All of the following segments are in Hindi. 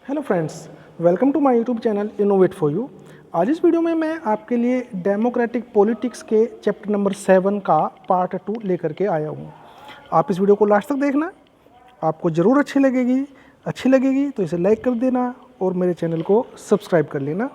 Hello friends, welcome to my YouTube channel Innovate for you. आज इस वीडियो में मैं आपके लिए डेमोक्रेटिक पॉलिटिक्स के चैप्टर नंबर 7 का पार्ट 2 लेकर के आया हूँ। आप इस वीडियो को लास्ट तक देखना, आपको ज़रूर अच्छी लगेगी तो इसे लाइक कर देना और मेरे चैनल को सब्सक्राइब कर लेना,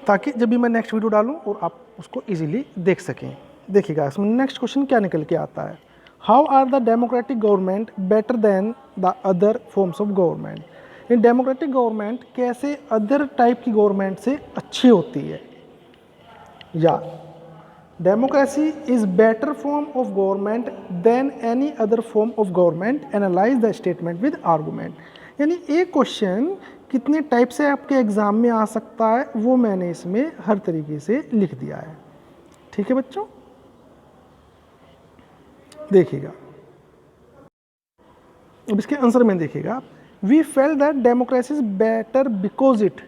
ताकि जब भी मैं नेक्स्ट वीडियो डालूँ और आप उसको ईजिली देख सकें। देखिएगा इसमें नेक्स्ट क्वेश्चन क्या निकल के आता है। How are the democratic government better than the other forms of government. इन डेमोक्रेटिक गवर्नमेंट कैसे अदर टाइप की गवर्नमेंट से अच्छी होती है, या democracy is better form of government than any other form of government, analyse the statement with argument. यानी एक क्वेश्चन कितने टाइप से आपके एग्जाम में आ सकता है वो मैंने इसमें हर तरीके से लिख दिया है। ठीक है बच्चों, देखिएगा अब इसके आंसर में देखिएगा। We feel that democracy is better because it,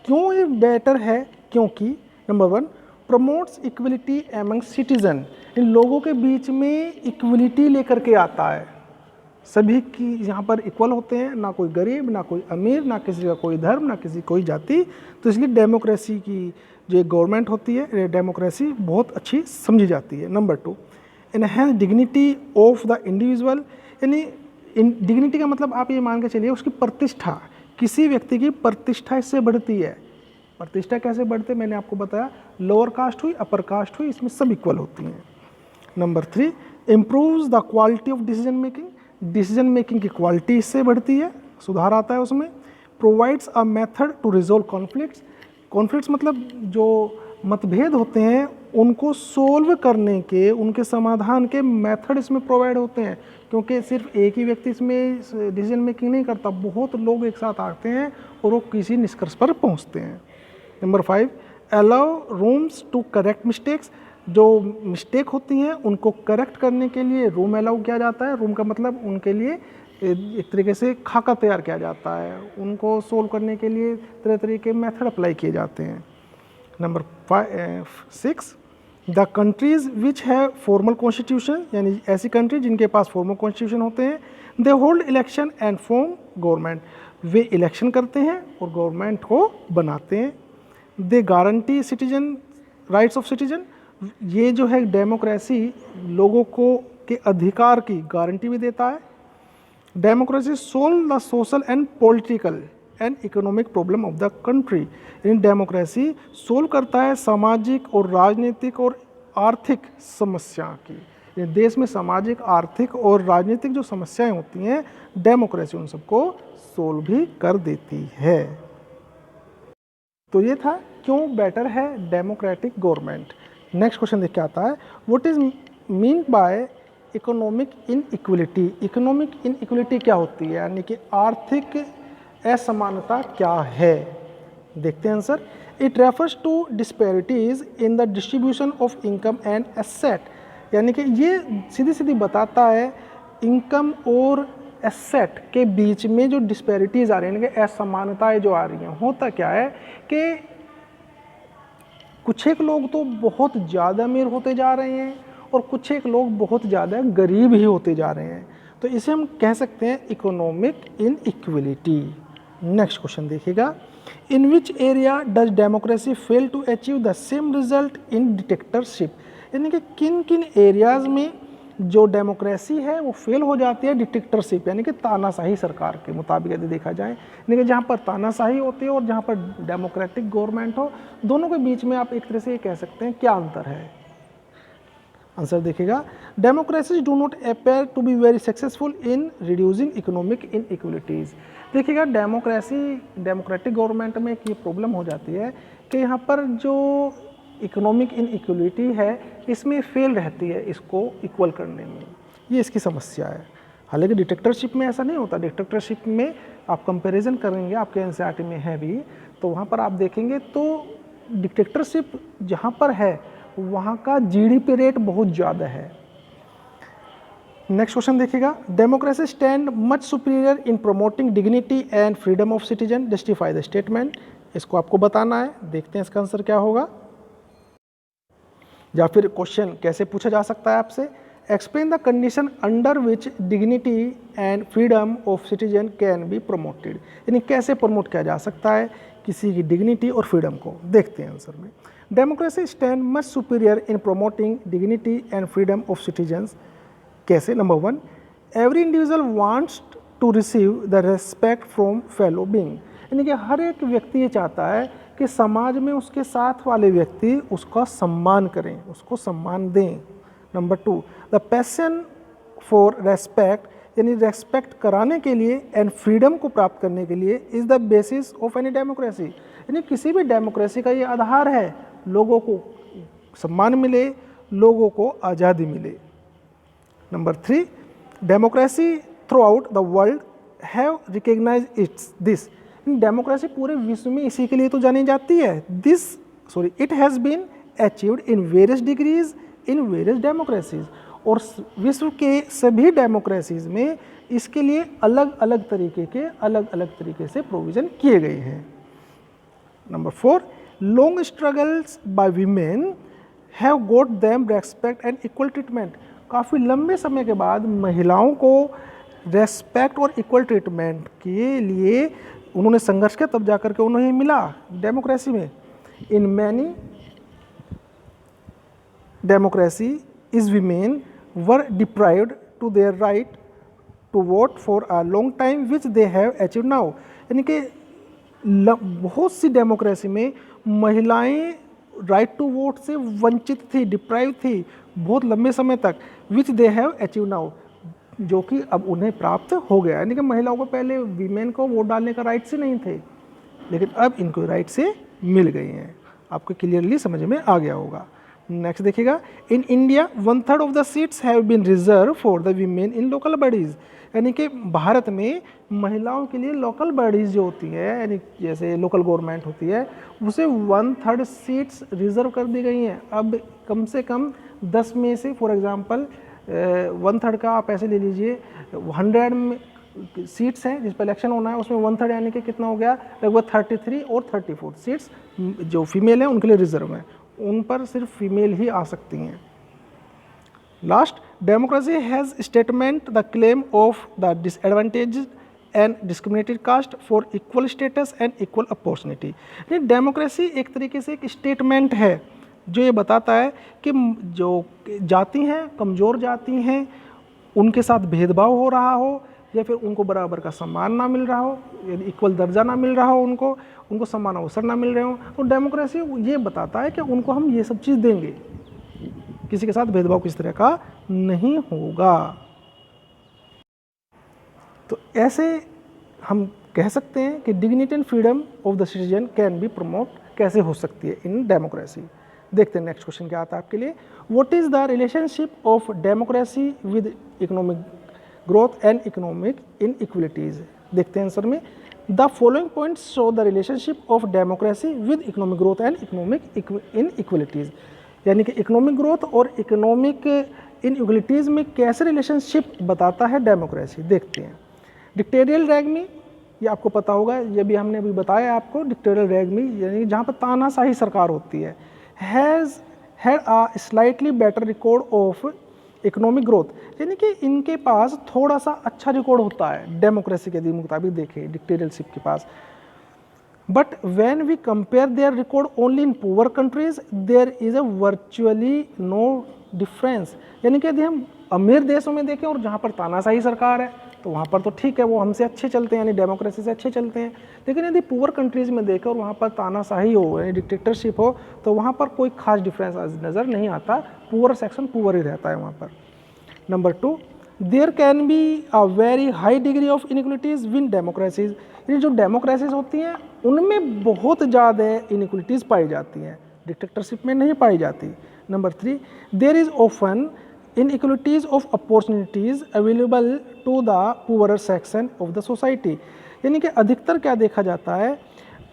क्यों ये बेटर है, क्योंकि number 1 promotes equality among citizen, इन लोगों के बीच में इक्वलिटी लेकर के आता है। सभी की यहाँ पर इक्वल होते हैं, ना कोई गरीब ना कोई अमीर, ना किसी का कोई धर्म ना किसी कोई जाति। तो इसलिए डेमोक्रेसी की जो गवर्नमेंट होती है, डेमोक्रेसी बहुत अच्छी समझी जाती है। Number 2 enhance dignity of the individual, यानी डिग्निटी का मतलब आप ये मान के चलिए उसकी प्रतिष्ठा, किसी व्यक्ति की प्रतिष्ठा इससे बढ़ती है। प्रतिष्ठा कैसे बढ़ते मैंने आपको बताया, लोअर कास्ट हुई अपर कास्ट हुई इसमें सब इक्वल होती हैं। Number 3 improves the quality of decision making, decision making की क्वालिटी इससे बढ़ती है, सुधार आता है उसमें। Provides a method to resolve conflicts, conflicts मतलब जो मतभेद होते हैं उनको सोल्व करने के, उनके समाधान के मेथड इसमें प्रोवाइड होते हैं, क्योंकि सिर्फ एक ही व्यक्ति इसमें डिसीजन मेकिंग नहीं करता, बहुत लोग एक साथ आते हैं और वो किसी निष्कर्ष पर पहुंचते हैं। Number 5 allow rooms to correct mistakes, जो मिस्टेक होती हैं उनको करेक्ट करने के लिए रूम अलाउ किया जाता है। रूम का मतलब उनके लिए एक तरीके से खाका तैयार किया जाता है, उनको सोल्व करने के लिए तरह तरह के मेथड अप्लाई किए जाते हैं। नंबर 6 द कंट्रीज विच है फॉर्मल कॉन्स्टिट्यूशन, यानी ऐसी कंट्री जिनके पास फॉर्मल कॉन्स्टिट्यूशन होते हैं। They hold election and form government, वे इलेक्शन करते हैं और गवर्नमेंट को बनाते हैं। They guarantee citizen rights of citizen, ये जो है डेमोक्रेसी लोगों को के अधिकार की गारंटी भी देता है। Democracy solve the social and political and economic problem of the country, in democracy solve करता है सामाजिक और राजनीतिक और आर्थिक समस्या की। देश में सामाजिक आर्थिक और राजनीतिक जो समस्याएं होती हैं डेमोक्रेसी उन सबको सोल्व भी कर देती है। तो ये था क्यों बेटर है डेमोक्रेटिक गवर्नमेंट। नेक्स्ट क्वेश्चन देख के आता है, what is mean by economic inequality. Economic inequality क्या होती है, यानी कि आर्थिक असमानता क्या है। देखते हैं answer. It refers to disparities in the distribution of income and asset, यानी कि ये सीधी सीधी बताता है इनकम और एसेट के बीच में जो डिस्पैरिटीज आ रही हैं, यानी कि असमानताएं जो आ रही हैं। होता क्या है कि कुछ एक लोग तो बहुत ज़्यादा अमीर होते जा रहे हैं और कुछ एक लोग बहुत ज़्यादा गरीब ही होते जा रहे हैं, तो इसे हम कह सकते हैं इकोनॉमिक इनइक्वलिटी। नेक्स्ट क्वेश्चन देखिएगा, in which area does democracy fail to achieve the same result in dictatorship, यानी कि किन किन एरियाज में जो डेमोक्रेसी है वो फेल हो जाती है डिक्टेटरशिप, यानी कि तानाशाही सरकार के मुताबिक यदि देखा जाए, यानी कि जहाँ पर तानाशाही होती है और जहाँ पर डेमोक्रेटिक गवर्नमेंट हो, दोनों के बीच में आप एक तरह से ये कह सकते हैं क्या अंतर है। आंसर देखिएगा, democracies do not appear to be very successful in reducing economic inequalities. देखिएगा डेमोक्रेटिक गवर्नमेंट में एक ये प्रॉब्लम हो जाती है कि यहाँ पर जो इकोनॉमिक इनइक्वलिटी है इसमें फेल रहती है इसको इक्वल करने में, ये इसकी समस्या है। हालांकि डिक्टेटरशिप में ऐसा नहीं होता। डिक्टेटरशिप में आप कंपैरिजन करेंगे, आपके एनसीईआरटी में है भी, तो वहाँ पर आप देखेंगे तो डिक्टेटरशिप जहाँ पर है वहाँ का जीडीपी रेट बहुत ज़्यादा है। नेक्स्ट क्वेश्चन देखिएगा, democracy stand much superior in promoting dignity and freedom of citizen, justify the statement. इसको आपको बताना है, देखते हैं इसका आंसर क्या होगा। या फिर क्वेश्चन कैसे पूछा जा सकता है आपसे, explain the condition under which dignity and freedom of citizen can be promoted, यानी कैसे प्रमोट किया जा सकता है किसी की डिग्निटी और फ्रीडम को। देखते हैं आंसर में। Democracy stand much superior in promoting dignity and freedom of citizens. कैसे? Number 1, every individual wants to receive the respect from fellow being, यानी कि हर एक व्यक्ति ये चाहता है कि समाज में उसके साथ वाले व्यक्ति उसका सम्मान करें, उसको सम्मान दें। Number 2, the passion for respect, यानी रेस्पेक्ट कराने के लिए एंड फ्रीडम को प्राप्त करने के लिए is the basis of any democracy, यानी किसी भी डेमोक्रेसी का ये आधार है, लोगों को सम्मान मिले, लोगों को आज़ादी मिले। Number 3, democracy throughout the world have recognise its this, democracy पूरे विश्व में इसी के लिए तो जानी जाती है। It has been achieved in various degrees in various democracies, और विश्व के सभी डेमोक्रेसीज में इसके लिए अलग अलग तरीके से प्रोविज़न किए गए हैं। Number 4, long struggles by women have got them respect and equal treatment, काफ़ी लंबे समय के बाद महिलाओं को रेस्पेक्ट और इक्वल ट्रीटमेंट के लिए उन्होंने संघर्ष किया, तब जाकर के उन्हें मिला डेमोक्रेसी में। In many democracy is women were deprived to their right to vote for a long time which they have achieve now, यानी कि बहुत सी डेमोक्रेसी में महिलाएं राइट टू वोट से वंचित थी, डिप्राइव थी बहुत लंबे समय तक, विच दे हैव अचीव नाउ, जो कि अब उन्हें प्राप्त हो गया। यानी कि महिलाओं को पहले वीमेन को वोट डालने का राइट से नहीं थे, लेकिन अब इनको राइट से मिल गई हैं। आपको क्लियरली समझ में आ गया होगा। नेक्स्ट देखिएगा, in India 1/3 of the seats have been reserve for the women in local bodies, यानी कि भारत में महिलाओं के लिए लोकल बॉडीज़ जो होती है, यानी जैसे लोकल गवर्नमेंट होती है, उसे 1/3 सीट्स रिजर्व कर दी गई हैं। अब कम से कम 10 में से फॉर एग्जांपल 1/3 का आप ऐसे ले लीजिए, 100 में सीट्स हैं जिस पर इलेक्शन होना है, उसमें 1/3 यानी कि कितना हो गया, लगभग 33 और 34 सीट्स जो फीमेल हैं उनके लिए रिजर्व हैं, उन पर सिर्फ फीमेल ही आ सकती हैं। Last, democracy has statement the claim of the disadvantage and discriminated caste for equal status and equal opportunity, यानी डेमोक्रेसी एक तरीके से एक स्टेटमेंट है जो ये बताता है कि जो जाति हैं, कमज़ोर जाति हैं, उनके साथ भेदभाव हो रहा हो या फिर उनको बराबर का सम्मान ना मिल रहा हो, यानी इक्वल दर्जा ना मिल रहा हो, उनको समान अवसर ना मिल रहे हो, तो डेमोक्रेसी ये बताता है कि उनको हम ये सब चीज़ देंगे, किसी के साथ भेदभाव किस तरह का नहीं होगा। तो ऐसे हम कह सकते हैं कि dignity and freedom of the citizen can be promote कैसे हो सकती है इन डेमोक्रेसी। देखते हैं नेक्स्ट क्वेश्चन क्या आता है आपके लिए। What is the relationship of democracy with economic growth and economic inequalities. देखते हैं आंसर में। The following points show the relationship of democracy with economic growth and economic inequalities, यानी कि इकोनॉमिक ग्रोथ और इकोनॉमिक इनइक्वलिटीज़ में कैसे रिलेशनशिप बताता है डेमोक्रेसी। देखते हैं। डिक्टेरियल रेगमी, ये आपको पता होगा, ये भी हमने अभी बताया आपको। डिक्टेरियल रेगमी यानी जहाँ पर तानाशाही सरकार होती है, has had a slightly better record of economic growth, यानी कि इनके पास थोड़ा सा अच्छा रिकॉर्ड होता है डेमोक्रेसी के मुताबिक। देखें डिक्टेरियलशिप के पास, but when we compare their record only in poor countries there is a virtually no difference, यानी कि यदि हम अमीर देशों में देखें और जहाँ पर तानाशाही सरकार है तो वहाँ पर तो ठीक है, वो हमसे अच्छे चलते हैं, यानी डेमोक्रेसी से अच्छे चलते हैं। लेकिन यदि पुअर कंट्रीज़ में देखें और वहाँ पर तानाशाही हो, यानी डिक्टेटरशिप हो, तो वहाँ पर कोई खास डिफरेंस नज़र नहीं आता, पुअर सेक्शन पुअर ही रहता है वहाँ पर। Number 2, there can be a very high degree of inequalities within democracies, यानी जो डेमोक्रेसीज होती हैं उनमें बहुत ज़्यादा इनइक्वलिटीज़ पाई जाती हैं, डिक्टेटरशिप में नहीं पाई जाती। Number 3, there is often inequalities of opportunities available to the poorer section of the society, यानी कि अधिकतर क्या देखा जाता है,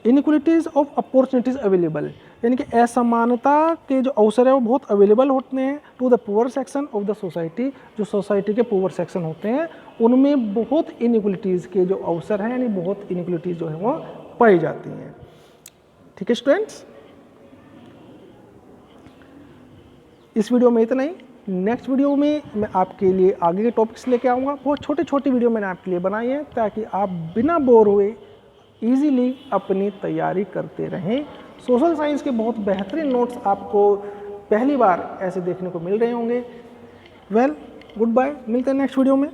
inequalities of opportunities available, यानी कि असमानता के जो अवसर है वो बहुत अवेलेबल होते हैं to the poor section of the society, जो सोसाइटी के पुअर सेक्शन होते हैं उनमें बहुत इनइक्वलिटीज़ के जो अवसर हैं, यानी बहुत इनइक्वलिटीज़ जो है वो पाई जाती हैं। ठीक है स्टूडेंट्स, इस वीडियो में इतना ही। नेक्स्ट वीडियो में मैं आपके लिए आगे के टॉपिक्स लेके आऊँगा। बहुत छोटे छोटे वीडियो मैंने आपके लिए बनाए हैं ताकि आप बिना बोर हुए ईजीली अपनी तैयारी करते रहें। सोशल साइंस के बहुत बेहतरीन नोट्स आपको पहली बार ऐसे देखने को मिल रहे होंगे। वेल, गुड बाय, मिलते हैं नेक्स्ट वीडियो में।